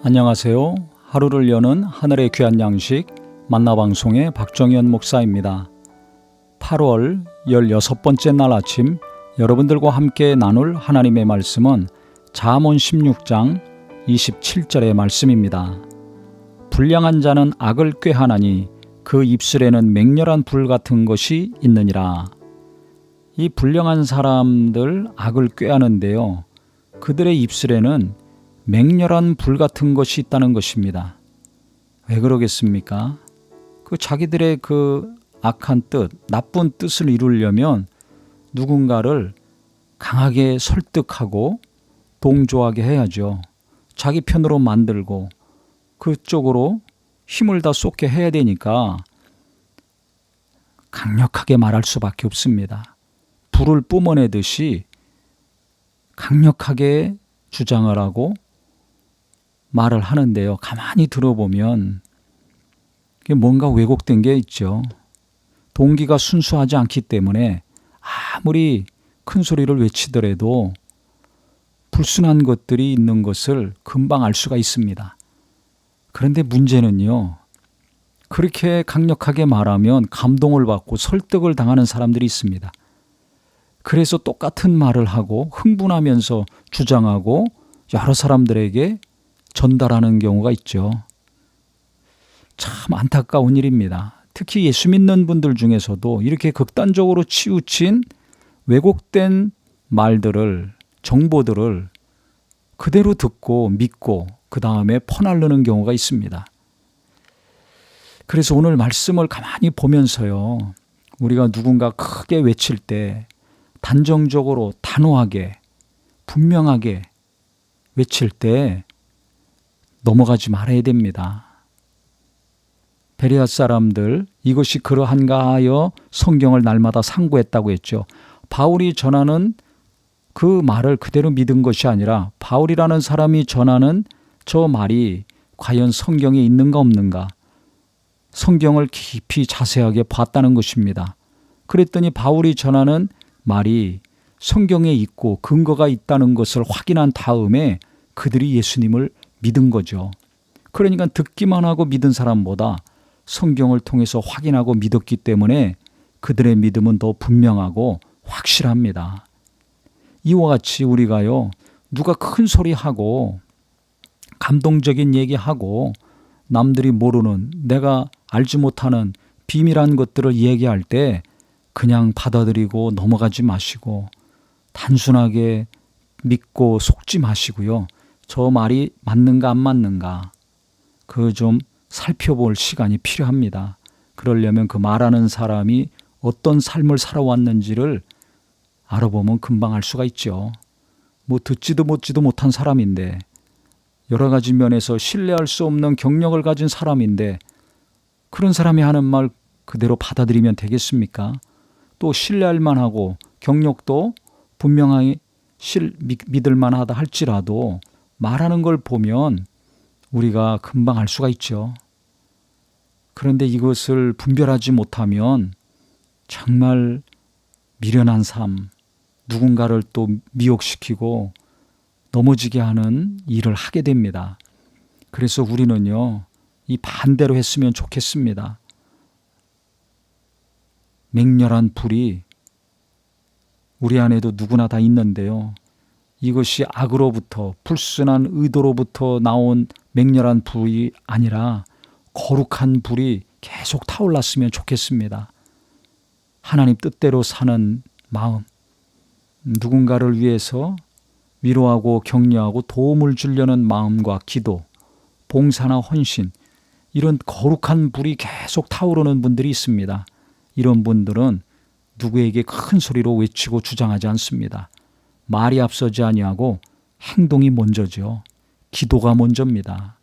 안녕하세요. 하루를 여는 하늘의 귀한 양식 만나방송의 박정현 목사입니다. 8월 16번째 날 아침 여러분들과 함께 나눌 하나님의 말씀은 잠언 16장 27절의 말씀입니다. 불량한 자는 악을 꾀하나니 그 입술에는 맹렬한 불 같은 것이 있느니라. 이 불량한 사람들 악을 꾀하는데요, 그들의 입술에는 맹렬한 불 같은 것이 있다는 것입니다. 왜 그러겠습니까? 자기들의 악한 뜻, 나쁜 뜻을 이루려면 누군가를 강하게 설득하고 동조하게 해야죠. 자기 편으로 만들고 그쪽으로 힘을 다 쏟게 해야 되니까 강력하게 말할 수밖에 없습니다. 불을 뿜어내듯이 강력하게 주장을 하고 말을 하는데요, 가만히 들어보면 뭔가 왜곡된 게 있죠. 동기가 순수하지 않기 때문에 아무리 큰 소리를 외치더라도 불순한 것들이 있는 것을 금방 알 수가 있습니다. 그런데 문제는요, 그렇게 강력하게 말하면 감동을 받고 설득을 당하는 사람들이 있습니다. 그래서 똑같은 말을 하고 흥분하면서 주장하고 여러 사람들에게 전달하는 경우가 있죠. 참 안타까운 일입니다. 특히 예수 믿는 분들 중에서도 이렇게 극단적으로 치우친 왜곡된 말들을, 정보들을 그대로 듣고 믿고 그 다음에 퍼나르는 경우가 있습니다. 그래서 오늘 말씀을 가만히 보면서요, 우리가 누군가 크게 외칠 때 단정적으로 단호하게 분명하게 외칠 때 넘어가지 말아야 됩니다. 베레아 사람들 이것이 그러한가 하여 성경을 날마다 상고했다고 했죠. 바울이 전하는 그 말을 그대로 믿은 것이 아니라 바울이라는 사람이 전하는 저 말이 과연 성경에 있는가 없는가, 성경을 깊이 자세하게 봤다는 것입니다. 그랬더니 바울이 전하는 말이 성경에 있고 근거가 있다는 것을 확인한 다음에 그들이 예수님을 믿은 거죠. 그러니까 듣기만 하고 믿은 사람보다 성경을 통해서 확인하고 믿었기 때문에 그들의 믿음은 더 분명하고 확실합니다. 이와 같이 우리가요, 누가 큰 소리하고 감동적인 얘기하고 남들이 모르는, 내가 알지 못하는 비밀한 것들을 얘기할 때 그냥 받아들이고 넘어가지 마시고 단순하게 믿고 속지 마시고요, 저 말이 맞는가 안 맞는가 좀 살펴볼 시간이 필요합니다. 그러려면 그 말하는 사람이 어떤 삶을 살아왔는지를 알아보면 금방 알 수가 있죠. 듣지도 못지도 못한 사람인데, 여러 가지 면에서 신뢰할 수 없는 경력을 가진 사람인데 그런 사람이 하는 말 그대로 받아들이면 되겠습니까? 또 신뢰할 만하고 경력도 분명하게 믿을 만하다 할지라도 말하는 걸 보면 우리가 금방 알 수가 있죠. 그런데 이것을 분별하지 못하면 정말 미련한 삶, 누군가를 또 미혹시키고 넘어지게 하는 일을 하게 됩니다. 그래서 우리는요, 이 반대로 했으면 좋겠습니다. 맹렬한 불이 우리 안에도 누구나 다 있는데요, 이것이 악으로부터, 불순한 의도로부터 나온 맹렬한 불이 아니라 거룩한 불이 계속 타올랐으면 좋겠습니다. 하나님 뜻대로 사는 마음, 누군가를 위해서 위로하고 격려하고 도움을 주려는 마음과 기도, 봉사나 헌신, 이런 거룩한 불이 계속 타오르는 분들이 있습니다. 이런 분들은 누구에게 큰 소리로 외치고 주장하지 않습니다. 말이 앞서지 아니하고 행동이 먼저죠. 기도가 먼저입니다.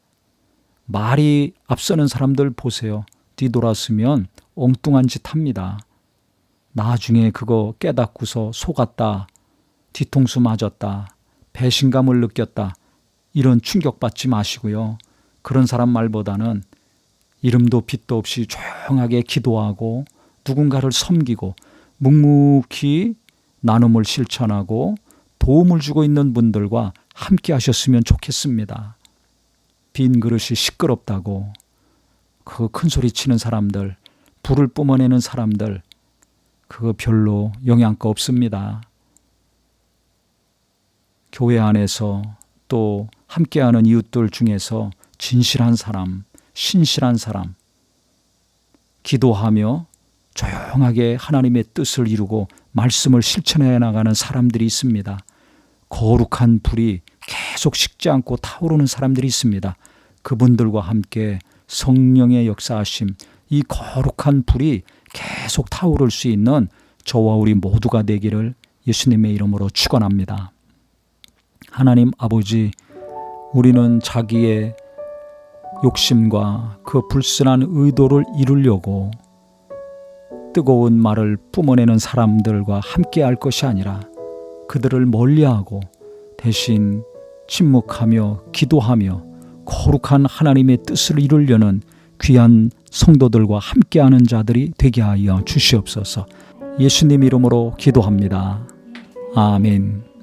말이 앞서는 사람들 보세요. 뒤돌았으면 엉뚱한 짓 합니다. 나중에 그거 깨닫고서 속았다, 뒤통수 맞았다, 배신감을 느꼈다, 이런 충격받지 마시고요. 그런 사람 말보다는 이름도 빛도 없이 조용하게 기도하고 누군가를 섬기고 묵묵히 나눔을 실천하고 도움을 주고 있는 분들과 함께 하셨으면 좋겠습니다. 빈 그릇이 시끄럽다고 그 큰 소리 치는 사람들, 불을 뿜어내는 사람들, 그거 별로 영양가 없습니다. 교회 안에서 또 함께하는 이웃들 중에서 진실한 사람, 신실한 사람, 기도하며 조용하게 하나님의 뜻을 이루고 말씀을 실천해 나가는 사람들이 있습니다. 거룩한 불이 계속 식지 않고 타오르는 사람들이 있습니다. 그분들과 함께 성령의 역사하심, 이 거룩한 불이 계속 타오를 수 있는 저와 우리 모두가 되기를 예수님의 이름으로 축원합니다. 하나님 아버지, 우리는 자기의 욕심과 그 불순한 의도를 이루려고 뜨거운 말을 뿜어내는 사람들과 함께 할 것이 아니라 그들을 멀리하고 대신 침묵하며 기도하며 거룩한 하나님의 뜻을 이루려는 귀한 성도들과 함께하는 자들이 되게 하여 주시옵소서. 예수님 이름으로 기도합니다. 아멘.